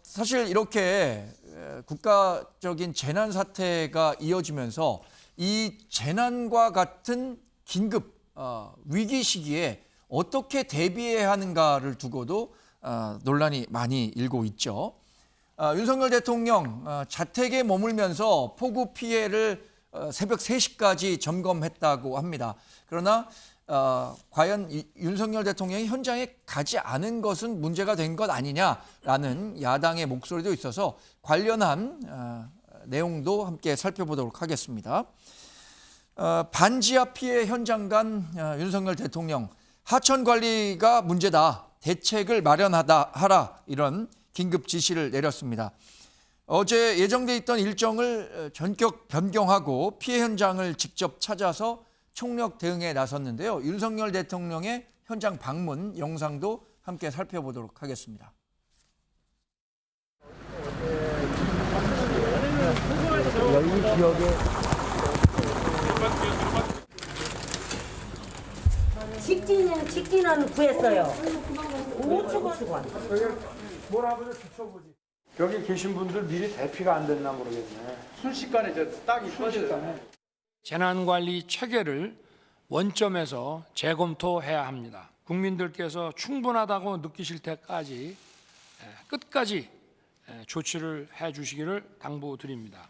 사실 이렇게 국가적인 재난 사태가 이어지면서 이 재난과 같은 긴급 위기 시기에 어떻게 대비해야 하는가를 두고도 논란이 많이 일고 있죠. 윤석열 대통령 자택에 머물면서 폭우 피해를 새벽 3시까지 점검했다고 합니다. 그러나 과연 윤석열 대통령이 현장에 가지 않은 것은 문제가 된 것 아니냐라는 야당의 목소리도 있어서 관련한 내용도 함께 살펴보도록 하겠습니다. 반지하 피해 현장 간 윤석열 대통령, 하천 관리가 문제다, 대책을 마련하라, 이런 긴급 지시를 내렸습니다. 어제 예정돼 있던 일정을 전격 변경하고 피해 현장을 직접 찾아서 총력 대응에 나섰는데요. 윤석열 대통령의 현장 방문 영상도 함께 살펴보도록 하겠습니다. 여기 지역에 직진은 구했어요. 5초간. 뭐라도 비춰보지. 여기 계신 분들 미리 대피가 안 됐나 모르겠네. 순식간에 딱이 터지네. 재난관리 체계를 원점에서 재검토해야 합니다. 국민들께서 충분하다고 느끼실 때까지 끝까지 조치를 해주시기를 당부드립니다.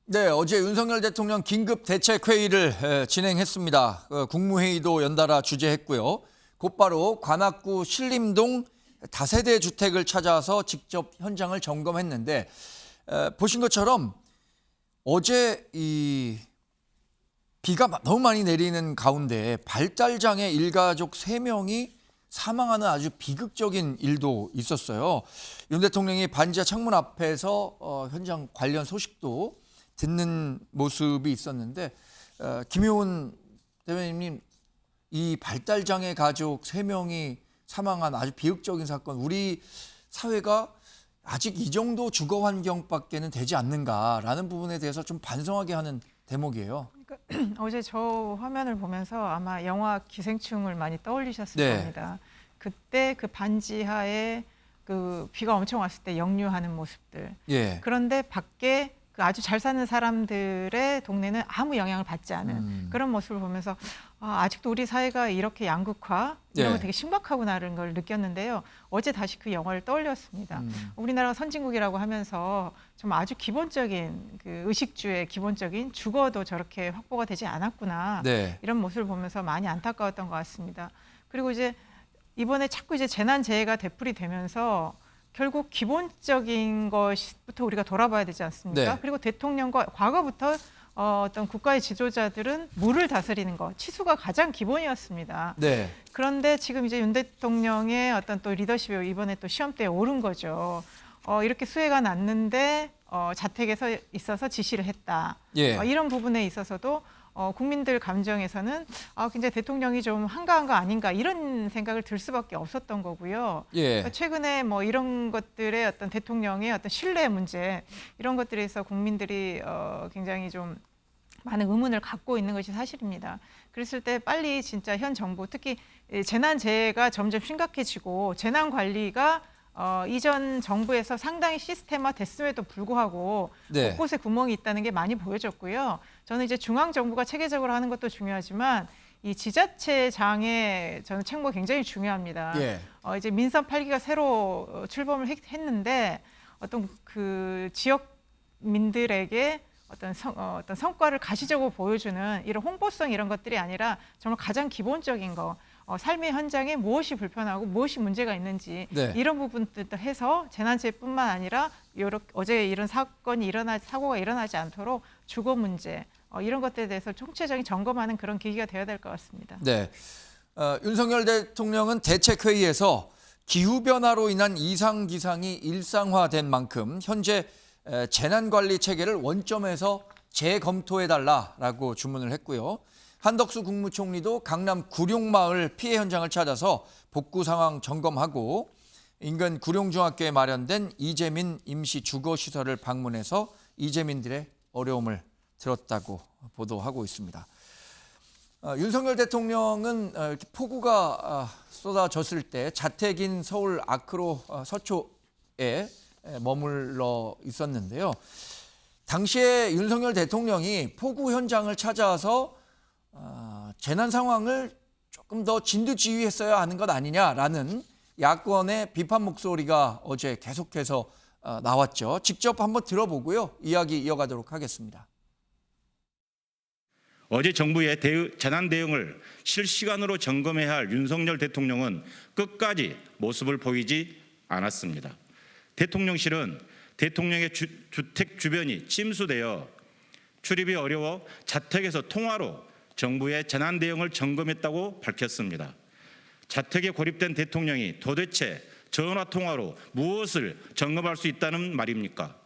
네, 어제 윤석열 대통령 긴급 대책회의를 진행했습니다. 국무회의도 연달아 주재했고요. 곧바로 관악구 신림동 다세대 주택을 찾아서 직접 현장을 점검했는데 보신 것처럼 어제 이 비가 너무 많이 내리는 가운데 발달장애 일가족 3명이 사망하는 아주 비극적인 일도 있었어요. 윤 대통령이 반지하 창문 앞에서 현장 관련 소식도 듣는 모습이 있었는데 김효은 대변인님, 이 발달장애 가족 3명이 사망한 아주 비극적인 사건, 우리 사회가 아직 이 정도 주거 환경밖에는 되지 않는가라는 부분에 대해서 좀 반성하게 하는 대목이에요. 그러니까 어제 저 화면을 보면서 아마 영화 기생충을 많이 떠올리셨을 네. 겁니다. 그때 그 반지하에 그 비가 엄청 왔을 때 역류하는 모습들. 예. 그런데 밖에 그 아주 잘 사는 사람들의 동네는 아무 영향을 받지 않은 그런 모습을 보면서 아직도 우리 사회가 이렇게 양극화 이런 거 네. 되게 심각하구나라는 걸 느꼈는데요. 어제 다시 그 영화를 떠올렸습니다. 우리나라가 선진국이라고 하면서 좀 아주 기본적인 그 의식주의 기본적인 주거도 저렇게 확보가 되지 않았구나. 네. 이런 모습을 보면서 많이 안타까웠던 것 같습니다. 그리고 이제 이번에 자꾸 이제 재난재해가 되풀이 되면서 결국 기본적인 것부터 우리가 돌아봐야 되지 않습니까? 네. 그리고 대통령과 과거부터 어떤 국가의 지도자들은 물을 다스리는 것, 치수가 가장 기본이었습니다. 네. 그런데 지금 이제 윤 대통령의 어떤 또 리더십이 이번에 또 시험대에 오른 거죠. 이렇게 수해가 났는데 자택에서 있어서 지시를 했다. 예. 이런 부분에 있어서도 국민들 감정에서는 굉장히 대통령이 좀 한가한 거 아닌가 이런 생각을 들 수밖에 없었던 거고요. 예. 그러니까 최근에 뭐 이런 것들의 어떤 대통령의 어떤 신뢰 문제 이런 것들에서 국민들이 굉장히 좀 많은 의문을 갖고 있는 것이 사실입니다. 그랬을 때 빨리 진짜 현 정부 특히 재난재해가 점점 심각해지고 재난 관리가 이전 정부에서 상당히 시스템화 됐음에도 불구하고 네. 곳곳에 구멍이 있다는 게 많이 보여졌고요. 저는 이제 중앙 정부가 체계적으로 하는 것도 중요하지만 이 지자체장의 저는 책무가 굉장히 중요합니다. 예. 이제 민선 8기가 새로 출범을 했는데 어떤 그 지역민들에게 어떤 성과를 가시적으로 보여주는 이런 홍보성 이런 것들이 아니라 정말 가장 기본적인 거. 삶의 현장에 무엇이 불편하고 무엇이 문제가 있는지 네. 이런 부분들도 해서 재난재해뿐만 아니라 어제 이런 사고가 일어나지 않도록 주거 문제 이런 것들에 대해서 총체적인 점검하는 그런 계기가 되어야 될 것 같습니다. 네. 윤석열 대통령은 대책회의에서 기후변화로 인한 이상기상이 일상화된 만큼 현재 재난관리 체계를 원점에서 재검토해달라라고 주문을 했고요. 한덕수 국무총리도 강남 구룡마을 피해 현장을 찾아서 복구 상황 점검하고 인근 구룡중학교에 마련된 이재민 임시주거시설을 방문해서 이재민들의 어려움을 들었다고 보도하고 있습니다. 윤석열 대통령은 이렇게 폭우가 쏟아졌을 때 자택인 서울 아크로 서초에 머물러 있었는데요. 당시에 윤석열 대통령이 폭우 현장을 찾아와서 재난 상황을 조금 더 진두지휘했어야 하는 것 아니냐라는 야권의 비판 목소리가 어제 계속해서 나왔죠. 직접 한번 들어보고요. 이야기 이어가도록 하겠습니다. 어제 정부의 재난 대응을 실시간으로 점검해야 할 윤석열 대통령은 끝까지 모습을 보이지 않았습니다. 대통령실은 대통령의 주택 주변이 침수되어 출입이 어려워 자택에서 통화로 정부의 재난 대응을 점검했다고 밝혔습니다. 자택에 고립된 대통령이 도대체 전화 통화로 무엇을 점검할 수 있다는 말입니까?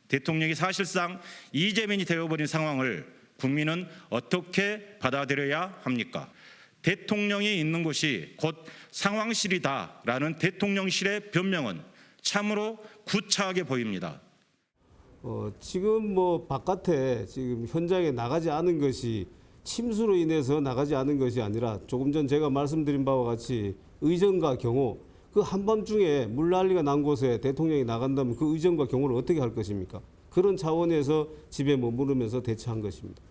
대통령이 사실상 이재민이 되어버린 상황을 국민은 어떻게 받아들여야 합니까? 대통령이 있는 곳이 곧 상황실이다라는 대통령실의 변명은 참으로 구차하게 보입니다. 지금 뭐 바깥에 지금 현장에 나가지 않은 것이 침수로 인해서 나가지 않은 것이 아니라 조금 전 제가 말씀드린 바와 같이 의정과 경호, 그 한밤중에 물난리가 난 곳에 대통령이 나간다면 그 의정과 경호를 어떻게 할 것입니까? 그런 차원에서 집에 머무르면서 대처한 것입니다.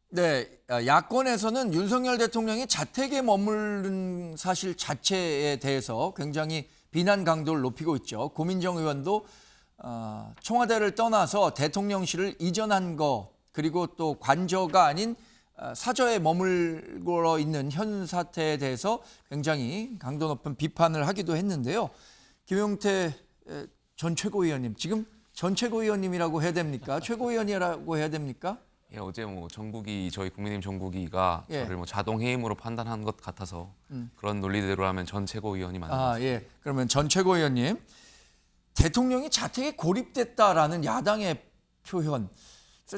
네, 야권에서는 윤석열 대통령이 자택에 머무른 사실 자체에 대해서 굉장히 비난 강도를 높이고 있죠. 고민정 의원도 청와대를 떠나서 대통령실을 이전한 거, 그리고 또 관저가 아닌 사저에 머물고 있는 현 사태에 대해서 굉장히 강도 높은 비판을 하기도 했는데요. 김용태 전 최고위원님, 지금 전 최고위원님이라고 해야 됩니까? 최고위원이라고 해야 됩니까? 예, 어제 뭐 전국이 저희 국민의힘 전국이가 예. 저를 뭐 자동 해임으로 판단한 것 같아서 그런 논리대로 하면 전 최고위원이 맞는 것 같습니다. 예. 그러면 전 최고위원님, 대통령이 자택에 고립됐다라는 야당의 표현,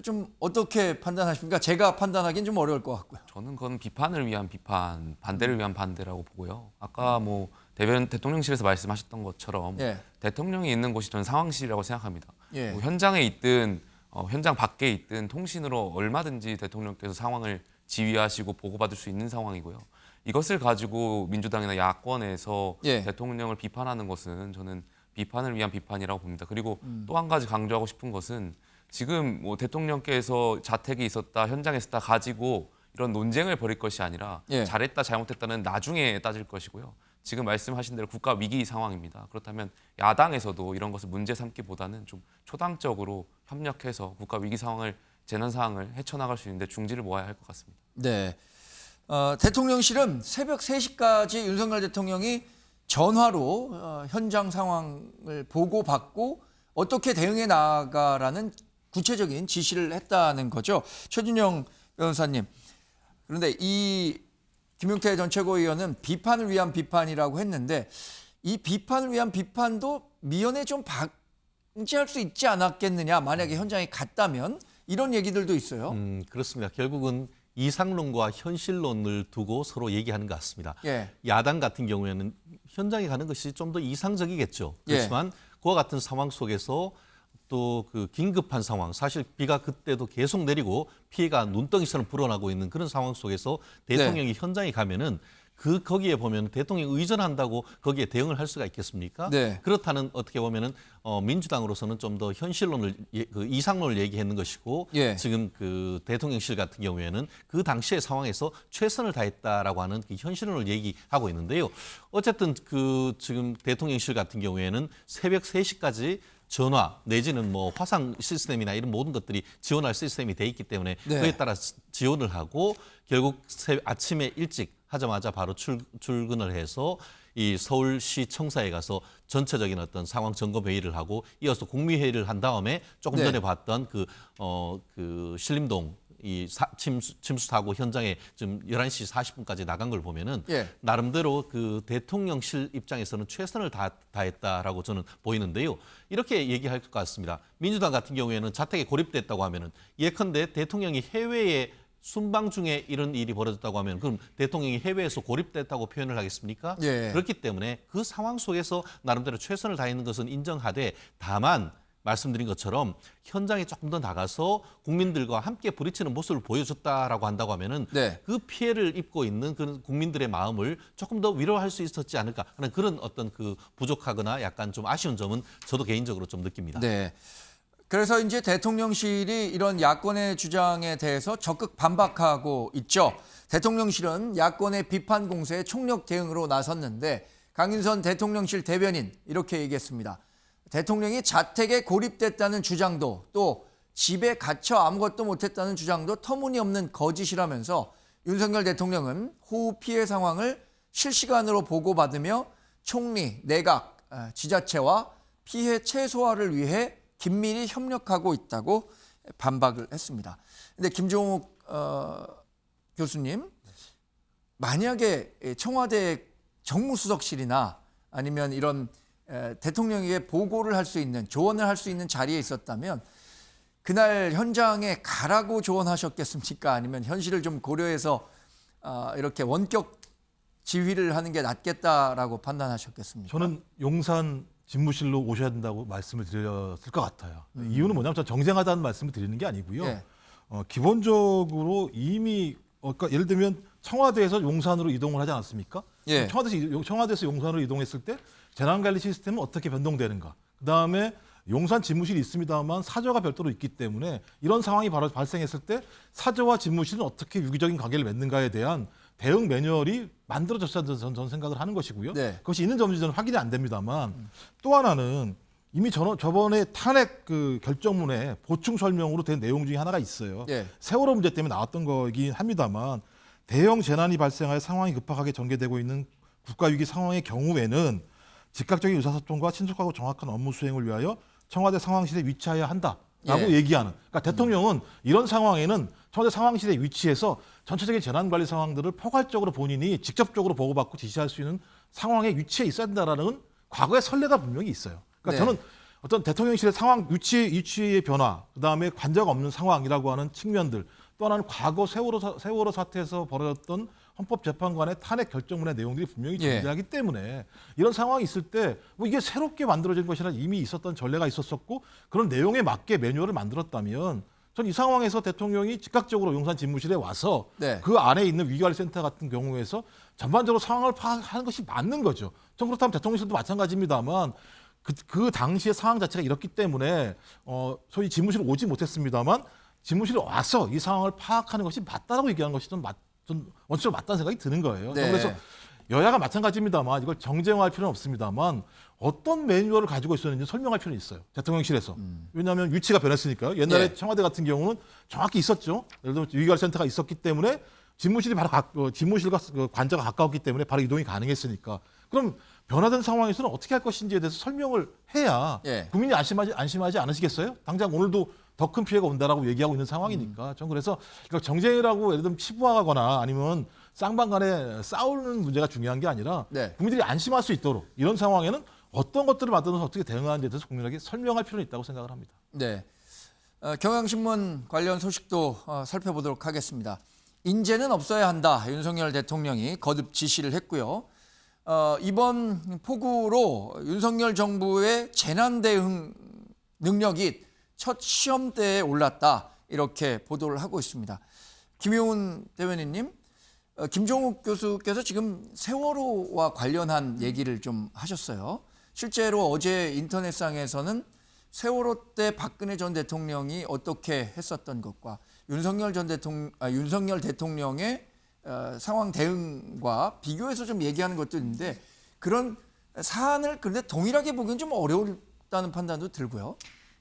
좀 어떻게 판단하십니까? 제가 판단하기는 좀 어려울 것 같고요. 저는 그건 비판을 위한 비판, 반대를 위한 반대라고 보고요. 아까 뭐 대통령실에서 말씀하셨던 것처럼 예. 대통령이 있는 곳이 저는 상황실이라고 생각합니다. 예. 뭐 현장에 있든 현장 밖에 있든 통신으로 얼마든지 대통령께서 상황을 지휘하시고 보고받을 수 있는 상황이고요. 이것을 가지고 민주당이나 야권에서 예. 대통령을 비판하는 것은 저는 비판을 위한 비판이라고 봅니다. 그리고 또 한 가지 강조하고 싶은 것은 지금 뭐 대통령께서 자택에 있었다, 현장에 있었다 가지고 이런 논쟁을 벌일 것이 아니라 예. 잘했다, 잘못했다는 나중에 따질 것이고요. 지금 말씀하신 대로 국가 위기 상황입니다. 그렇다면 야당에서도 이런 것을 문제 삼기보다는 좀 초당적으로 협력해서 국가 위기 상황을, 재난 상황을 헤쳐나갈 수 있는데 중지를 모아야 할 것 같습니다. 네. 대통령실은 새벽 3시까지 윤석열 대통령이 전화로 현장 상황을 보고받고 어떻게 대응해 나가라는 구체적인 지시를 했다는 거죠. 최준영 변호사님. 그런데 이 김용태 전 최고위원은 비판을 위한 비판이라고 했는데 이 비판을 위한 비판도 미연에 좀 방지할 수 있지 않았겠느냐. 만약에 현장에 갔다면 이런 얘기들도 있어요. 그렇습니다. 결국은 이상론과 현실론을 두고 서로 얘기하는 것 같습니다. 예. 야당 같은 경우에는 현장에 가는 것이 좀 더 이상적이겠죠. 그렇지만 그와 같은 상황 속에서 또 그 긴급한 상황, 사실 비가 그때도 계속 내리고 피해가 눈덩이처럼 불어나고 있는 그런 상황 속에서 대통령이 현장에 가면은 거기에 보면 대통령이 의전한다고 거기에 대응을 할 수가 있겠습니까? 네. 그렇다는 어떻게 보면은 민주당으로서는 좀 더 현실론을 그 이상론을 얘기했는 것이고 예. 지금 그 대통령실 같은 경우에는 그 당시의 상황에서 최선을 다했다라고 하는 그 현실론을 얘기하고 있는데요. 어쨌든 그 지금 대통령실 같은 경우에는 새벽 3시까지 전화 내지는 뭐 화상 시스템이나 이런 모든 것들이 지원할 시스템이 돼 있기 때문에 네. 그에 따라 지원을 하고 결국 아침에 일찍 하자마자 바로 출근을 해서 이 서울시 청사에 가서 전체적인 어떤 상황 점검 회의를 하고 이어서 국무회의를 한 다음에 조금 네. 전에 봤던 그 신림동 이 침수 사고 현장에 지금 11시 40분까지 나간 걸 보면은 예. 나름대로 그 대통령실 입장에서는 최선을 다했다라고 저는 보이는데요. 이렇게 얘기할 것 같습니다. 민주당 같은 경우에는 자택에 고립됐다고 하면은 예컨대 대통령이 해외에 순방 중에 이런 일이 벌어졌다고 하면 그럼 대통령이 해외에서 고립됐다고 표현을 하겠습니까? 예. 그렇기 때문에 그 상황 속에서 나름대로 최선을 다했는 것은 인정하되 다만 말씀드린 것처럼 현장에 조금 더 나가서 국민들과 함께 부딪히는 모습을 보여줬다라고 한다고 하면은 네. 그 피해를 입고 있는 그 국민들의 마음을 조금 더 위로할 수 있었지 않을까 하는 그런 어떤 그 부족하거나 약간 좀 아쉬운 점은 저도 개인적으로 좀 느낍니다. 네. 그래서 이제 대통령실이 이런 야권의 주장에 대해서 적극 반박하고 있죠. 대통령실은 야권의 비판 공세에 총력 대응으로 나섰는데 강윤선 대통령실 대변인 이렇게 얘기했습니다. 대통령이 자택에 고립됐다는 주장도 또 집에 갇혀 아무것도 못했다는 주장도 터무니없는 거짓이라면서 윤석열 대통령은 호우 피해 상황을 실시간으로 보고받으며 총리, 내각, 지자체와 피해 최소화를 위해 긴밀히 협력하고 있다고 반박을 했습니다. 근데 김종욱 교수님, 만약에 청와대 정무수석실이나 아니면 이런 대통령에게 보고를 할 수 있는, 조언을 할 수 있는 자리에 있었다면 그날 현장에 가라고 조언하셨겠습니까? 아니면 현실을 좀 고려해서 이렇게 원격 지휘를 하는 게 낫겠다라고 판단하셨겠습니까? 저는 용산 집무실로 오셔야 된다고 말씀을 드렸을 것 같아요. 이유는 뭐냐면 전 정쟁하다는 말씀을 드리는 게 아니고요. 예. 기본적으로 이미 그러니까 예를 들면 청와대에서 용산으로 이동을 하지 않았습니까? 예. 청와대에서 용산으로 이동했을 때 재난관리 시스템은 어떻게 변동되는가? 그다음에 용산 집무실이 있습니다만 사저가 별도로 있기 때문에 이런 상황이 바로 발생했을 때 사저와 집무실은 어떻게 유기적인 관계를 맺는가에 대한 대응 매뉴얼이 만들어졌어야 저는 생각을 하는 것이고요. 네. 그것이 있는 점인지 저는 확인이 안 됩니다만 또 하나는 이미 저번에 탄핵 그 결정문에 보충 설명으로 된 내용 중에 하나가 있어요. 예. 세월호 문제 때문에 나왔던 거긴 합니다만 대형 재난이 발생하여 상황이 급박하게 전개되고 있는 국가위기 상황의 경우에는 즉각적인 의사소통과 신속하고 정확한 업무 수행을 위하여 청와대 상황실에 위치해야 한다라고 예. 얘기하는. 그러니까 대통령은 이런 상황에는 청와대 상황실에 위치해서 전체적인 재난관리 상황들을 포괄적으로 본인이 직접적으로 보고받고 지시할 수 있는 상황에 위치해 있어야 된다라는 과거의 선례가 분명히 있어요. 그러니까 네. 저는 어떤 대통령실의 상황 위치의 변화, 그다음에 관저가 없는 상황이라고 하는 측면들, 또 하나는 과거 세월호 사태에서 벌어졌던 헌법재판관의 탄핵 결정문의 내용들이 분명히 예. 존재하기 때문에 이런 상황이 있을 때 뭐 이게 새롭게 만들어진 것이라 이미 있었던 전례가 있었었고 그런 내용에 맞게 매뉴얼을 만들었다면 전 이 상황에서 대통령이 즉각적으로 용산 집무실에 와서 네. 그 안에 있는 위기관리센터 같은 경우에서 전반적으로 상황을 파악하는 것이 맞는 거죠. 전 그렇다면 대통령실도 마찬가지입니다만 그 당시의 상황 자체가 이렇기 때문에 소위 집무실에 오지 못했습니다만 집무실에 와서 이 상황을 파악하는 것이 맞다라고 얘기하는 것이 전 원칙적으로 맞다는 생각이 드는 거예요. 네. 그래서 여야가 마찬가지입니다만 이걸 정쟁화할 필요는 없습니다만 어떤 매뉴얼을 가지고 있었는지 설명할 필요는 있어요. 대통령실에서. 왜냐하면 위치가 변했으니까요. 옛날에 네. 청와대 같은 경우는 정확히 있었죠. 예를 들면 위기관리센터가 있었기 때문에 집무실이 바로 집무실과 관저가 가까웠기 때문에 바로 이동이 가능했으니까. 그럼 변화된 상황에서는 어떻게 할 것인지에 대해서 설명을 해야 예. 국민이 안심하지 않으시겠어요? 당장 오늘도 더 큰 피해가 온다라고 얘기하고 있는 상황이니까. 전 그래서 이걸 정쟁이라고 예를 들면 치부하거나 아니면 쌍방 간에 싸우는 문제가 중요한 게 아니라 네. 국민들이 안심할 수 있도록 이런 상황에는 어떤 것들을 만들어서 어떻게 대응하는지에 대해서 국민에게 설명할 필요는 있다고 생각을 합니다. 네. 경향신문 관련 소식도 살펴보도록 하겠습니다. 인재는 없어야 한다. 윤석열 대통령이 거듭 지시를 했고요. 이번 폭우로 윤석열 정부의 재난 대응 능력이 첫 시험대에 올랐다. 이렇게 보도를 하고 있습니다. 김용훈 대변인님, 김종욱 교수께서 지금 세월호와 관련한 얘기를 좀 하셨어요. 실제로 어제 인터넷상에서는 세월호 때 박근혜 전 대통령이 어떻게 했었던 것과 윤석열 대통령의 상황 대응과 비교해서 좀 얘기하는 것도 있는데 그런 사안을 그런데 동일하게 보기는 좀 어려웠다는 판단도 들고요.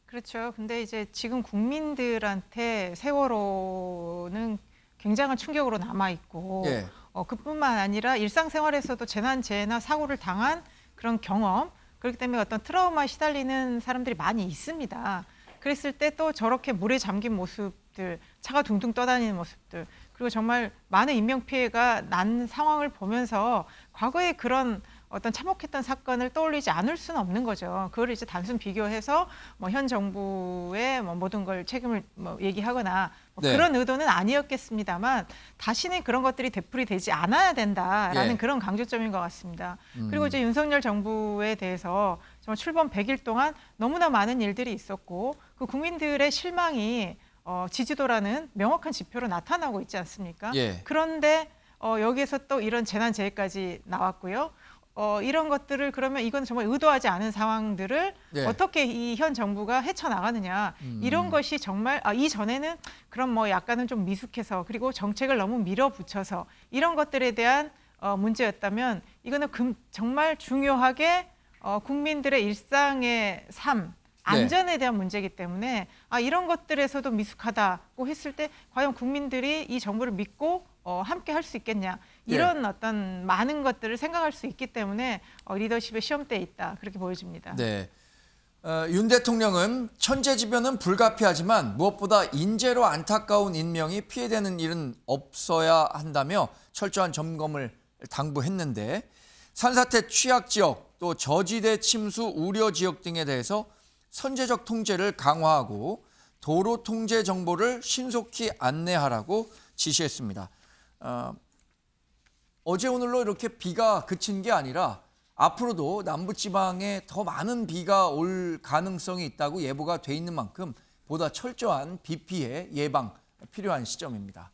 그렇죠. 근데 이제 지금 국민들한테 세월호는 굉장한 충격으로 남아 있고 예. 그뿐만 아니라 일상생활에서도 재난재해나 사고를 당한 그런 경험, 그렇기 때문에 어떤 트라우마에 시달리는 사람들이 많이 있습니다. 그랬을 때 또 저렇게 물에 잠긴 모습들, 차가 둥둥 떠다니는 모습들, 그리고 정말 많은 인명피해가 난 상황을 보면서 과거에 그런 어떤 참혹했던 사건을 떠올리지 않을 수는 없는 거죠. 그걸 이제 단순 비교해서 현 정부의 모든 걸 책임을 얘기하거나 네. 그런 의도는 아니었겠습니다만 다시는 그런 것들이 되풀이되지 않아야 된다라는 예. 그런 강조점인 것 같습니다. 그리고 이제 윤석열 정부에 대해서 정말 출범 100일 동안 너무나 많은 일들이 있었고 그 국민들의 실망이 지지도라는 명확한 지표로 나타나고 있지 않습니까? 예. 그런데 여기에서 또 이런 재난재해까지 나왔고요. 이런 것들을 그러면 이건 정말 의도하지 않은 상황들을 네. 어떻게 이 현 정부가 헤쳐나가느냐 이런 것이 정말 이전에는 그럼 뭐 약간은 좀 미숙해서 그리고 정책을 너무 밀어붙여서 이런 것들에 대한 문제였다면 이거는 정말 중요하게 국민들의 일상의 삶 안전에 대한 문제이기 때문에 이런 것들에서도 미숙하다고 했을 때 과연 국민들이 이 정부를 믿고 함께 할 수 있겠냐 이런 어떤 많은 것들을 생각할 수 있기 때문에 리더십의 시험대에 있다 그렇게 보여집니다. 네. 윤 대통령은 천재지변은 불가피하지만 무엇보다 인재로 안타까운 인명이 피해되는 일은 없어야 한다며 철저한 점검을 당부했는데 산사태 취약 지역 또 저지대 침수 우려 지역 등에 대해서 선제적 통제를 강화하고 도로 통제 정보를 신속히 안내하라고 지시했습니다. 어제 오늘로 이렇게 비가 그친 게 아니라 앞으로도 남부지방에 더 많은 비가 올 가능성이 있다고 예보가 돼 있는 만큼 보다 철저한 비 피해 예방 필요한 시점입니다.